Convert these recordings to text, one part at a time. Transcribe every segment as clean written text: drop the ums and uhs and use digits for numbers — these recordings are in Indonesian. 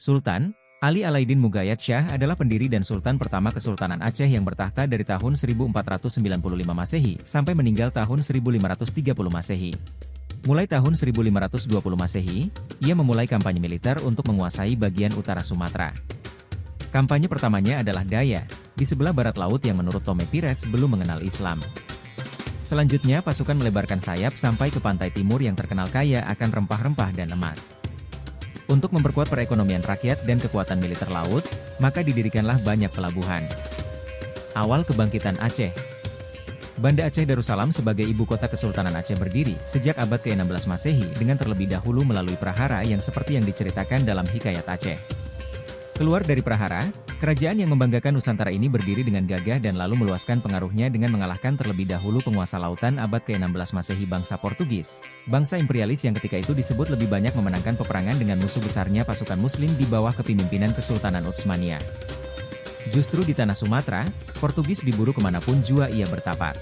Sultan Ali Alaidin Mughayat Shah adalah pendiri dan sultan pertama Kesultanan Aceh yang bertahta dari tahun 1495 Masehi sampai meninggal tahun 1530 Masehi. Mulai tahun 1520 Masehi, ia memulai kampanye militer untuk menguasai bagian utara Sumatera. Kampanye pertamanya adalah Daya, di sebelah barat laut yang menurut Tome Pires belum mengenal Islam. Selanjutnya pasukan melebarkan sayap sampai ke pantai timur yang terkenal kaya akan rempah-rempah dan emas. Untuk memperkuat perekonomian rakyat dan kekuatan militer laut, maka didirikanlah banyak pelabuhan. Awal kebangkitan Aceh. Banda Aceh Darussalam sebagai ibu kota Kesultanan Aceh berdiri sejak abad ke-16 Masehi dengan terlebih dahulu melalui prahara yang seperti yang diceritakan dalam Hikayat Aceh. Keluar dari prahara, kerajaan yang membanggakan Nusantara ini berdiri dengan gagah dan lalu meluaskan pengaruhnya dengan mengalahkan terlebih dahulu penguasa lautan abad ke-16 Masehi bangsa Portugis. Bangsa imperialis yang ketika itu disebut lebih banyak memenangkan peperangan dengan musuh besarnya pasukan muslim di bawah kepemimpinan Kesultanan Utsmaniyah. Justru di tanah Sumatera, Portugis diburu kemanapun jua ia bertapak.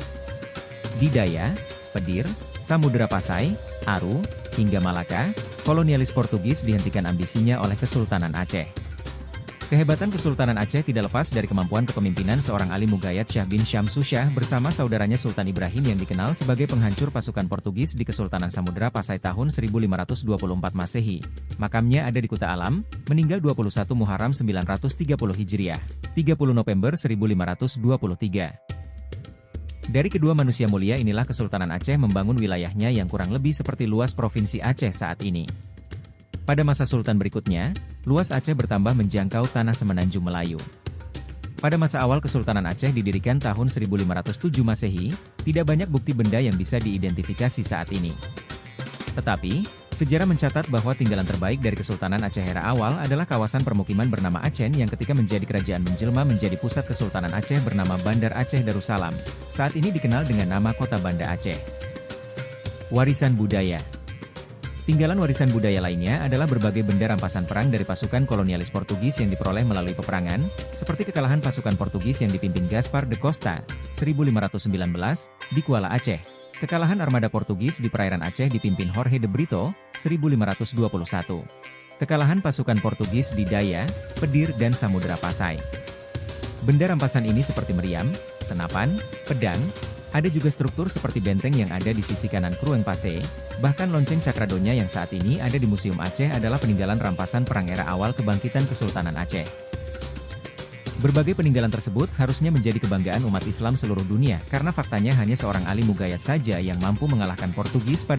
Di Daya, Pedir, Samudera Pasai, Aru, hingga Malaka, kolonialis Portugis dihentikan ambisinya oleh Kesultanan Aceh. Kehebatan Kesultanan Aceh tidak lepas dari kemampuan kepemimpinan seorang Ali Mughayat Shah bin Syamsu Shah bersama saudaranya Sultan Ibrahim yang dikenal sebagai penghancur pasukan Portugis di Kesultanan Samudera Pasai tahun 1524 Masehi. Makamnya ada di Kuta Alam, meninggal 21 Muharram 930 Hijriah, 30 November 1523. Dari kedua manusia mulia inilah Kesultanan Aceh membangun wilayahnya yang kurang lebih seperti luas Provinsi Aceh saat ini. Pada masa sultan berikutnya, luas Aceh bertambah menjangkau tanah semenanjung Melayu. Pada masa awal Kesultanan Aceh didirikan tahun 1507 Masehi, tidak banyak bukti benda yang bisa diidentifikasi saat ini. Tetapi, sejarah mencatat bahwa tinggalan terbaik dari Kesultanan Aceh era awal adalah kawasan permukiman bernama Aceh yang ketika menjadi kerajaan menjelma menjadi pusat Kesultanan Aceh bernama Bandar Aceh Darussalam. Saat ini dikenal dengan nama Kota Banda Aceh. Warisan budaya. Tinggalan warisan budaya lainnya adalah berbagai benda rampasan perang dari pasukan kolonialis Portugis yang diperoleh melalui peperangan, seperti kekalahan pasukan Portugis yang dipimpin Gaspar de Costa, 1519, di Kuala Aceh, kekalahan armada Portugis di perairan Aceh dipimpin Jorge de Brito, 1521, kekalahan pasukan Portugis di Daya, Pedir dan Samudera Pasai. Benda rampasan ini seperti meriam, senapan, pedang, ada juga struktur seperti benteng yang ada di sisi kanan Krueng Pase, bahkan lonceng Cakradonya yang saat ini ada di Museum Aceh adalah peninggalan rampasan perang era awal kebangkitan Kesultanan Aceh. Berbagai peninggalan tersebut harusnya menjadi kebanggaan umat Islam seluruh dunia karena faktanya hanya seorang Ali Mughayat saja yang mampu mengalahkan Portugis pada